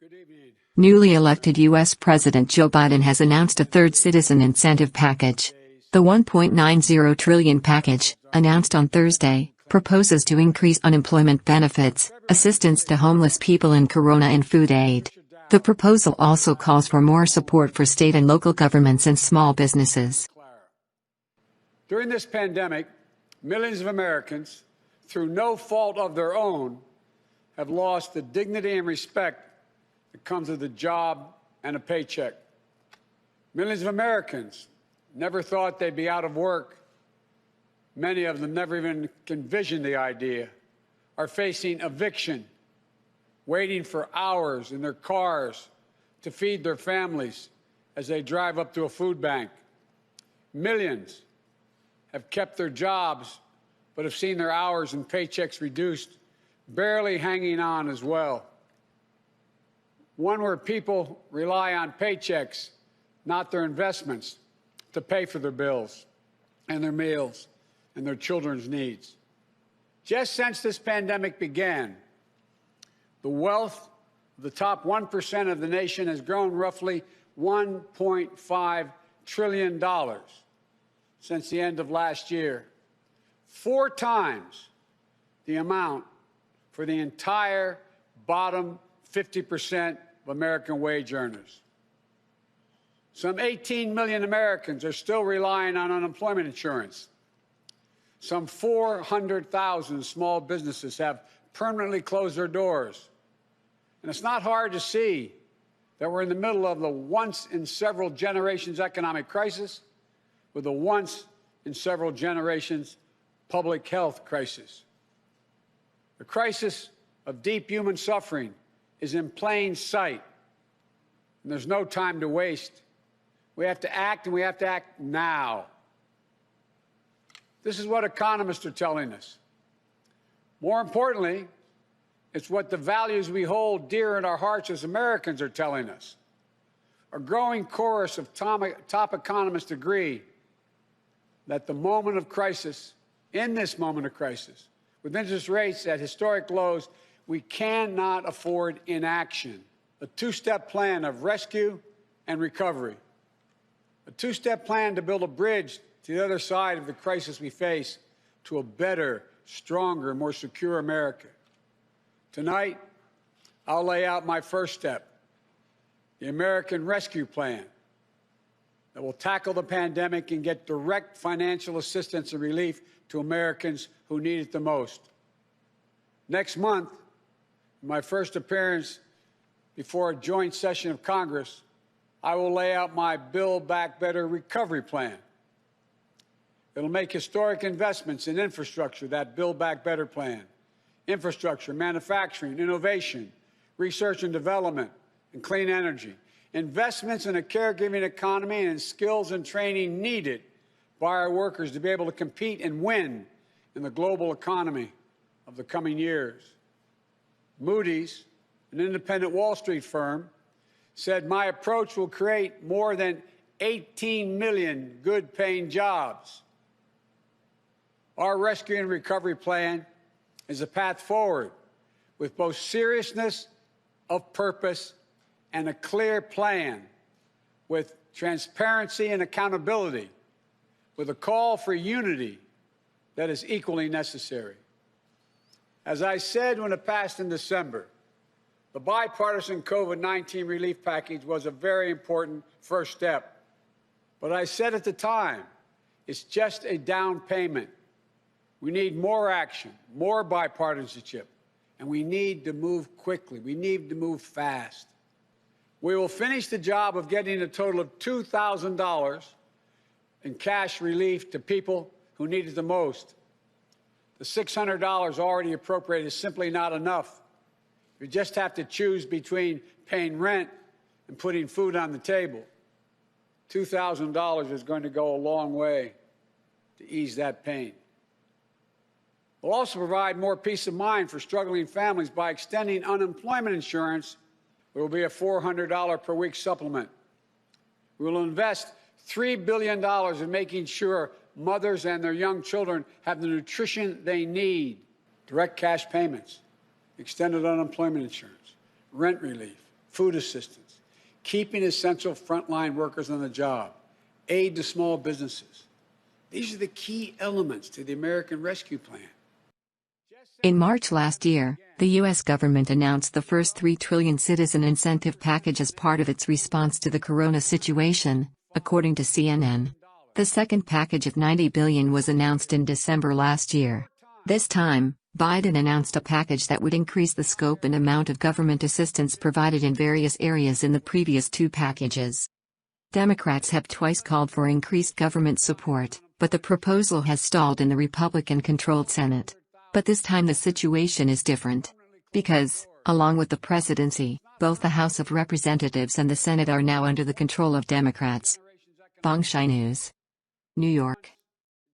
Good evening. Newly elected U.S. President Joe Biden has announced a third citizen incentive package. The $1.90 trillion package, announced on Thursday, proposes to increase unemployment benefits, assistance to homeless people in Corona and food aid. The proposal also calls for more support for state and local governments and small businesses. During this pandemic, millions of Americans, through no fault of their own, have lost the dignity and respect that comes with a job and a paycheck. Millions of Americans never thought they'd be out of work. Many of them never even envisioned the idea, are facing eviction, waiting for hours in their cars to feed their families as they drive up to a food bank. Millions have kept their jobs but have seen their hours and paychecks reduced, barely hanging on as well. One where people rely on paychecks, not their investments, to pay for their bills and their meals and their children's needs. Just since this pandemic began, the wealth of the top 1% of the nation has grown roughly $1.5 trillion since the end of last year, 4 times the amount for the entire bottom 50% of American wage earners. Some 18 million Americans are still relying on unemployment insurance. Some 400,000 small businesses have permanently closed their doors. And it's not hard to see that we're in the middle of the once-in-several-generations economic crisis with a once-in-several-generations public health crisis. The crisis of deep human suffering is in plain sight, and there's no time to waste. We have to act, and we have to act now. This is what economists are telling us. More importantly, it's what the values we hold dear in our hearts as Americans are telling us. A growing chorus of top economists agree that the moment of crisis, in this moment of crisis, with interest rates at historic lows, we cannot afford inaction. A 2-step plan of rescue and recovery. A 2-step plan to build a bridge to the other side of the crisis we face to a better, stronger, more secure America. Tonight, I'll lay out my first step, the American Rescue Plan, that will tackle the pandemic and get direct financial assistance and relief to Americans who need it the most. Next month, my first appearance before a joint session of Congress, I will lay out my Build Back Better recovery plan. It'll make historic investments in infrastructure, that Build Back Better plan. Infrastructure, manufacturing, innovation, research and development, and clean energy. Investments in a caregiving economy and in skills and training needed by our workers to be able to compete and win in the global economy of the coming years. Moody's, an independent Wall Street firm, said my approach will create more than 18 million good-paying jobs. Our rescue and recovery plan is a path forward with both seriousness of purpose and a clear plan, with transparency and accountability, with a call for unity that is equally necessary. As I said when it passed in December, the bipartisan COVID-19 relief package was a very important first step. But I said at the time, it's just a down payment. We need more action, more bipartisanship, and we need to move quickly. We need to move fast. We will finish the job of getting a total of $2,000 in cash relief to people who need it the most. The $600 already appropriated is simply not enough. You just have to choose between paying rent and putting food on the table. $2,000 is going to go a long way to ease that pain. We'll also provide more peace of mind for struggling families by extending unemployment insurance. There will be a $400 per week supplement. We will invest $3 billion in making sure mothers and their young children have the nutrition they need. Direct cash payments, extended unemployment insurance, rent relief, food assistance, keeping essential frontline workers on the job, aid to small businesses. These are the key elements to the American Rescue Plan. In March last year, the U.S. government announced the first $3 trillion citizen incentive package as part of its response to the corona situation, according to CNN. The second package of $90 billion was announced in December last year. This time, Biden announced a package that would increase the scope and amount of government assistance provided in various areas in the previous two packages. Democrats have twice called for increased government support, but the proposal has stalled in the Republican-controlled Senate. But this time the situation is different. Because, along with the presidency, both the House of Representatives and the Senate are now under the control of Democrats. Bongshai News. New York.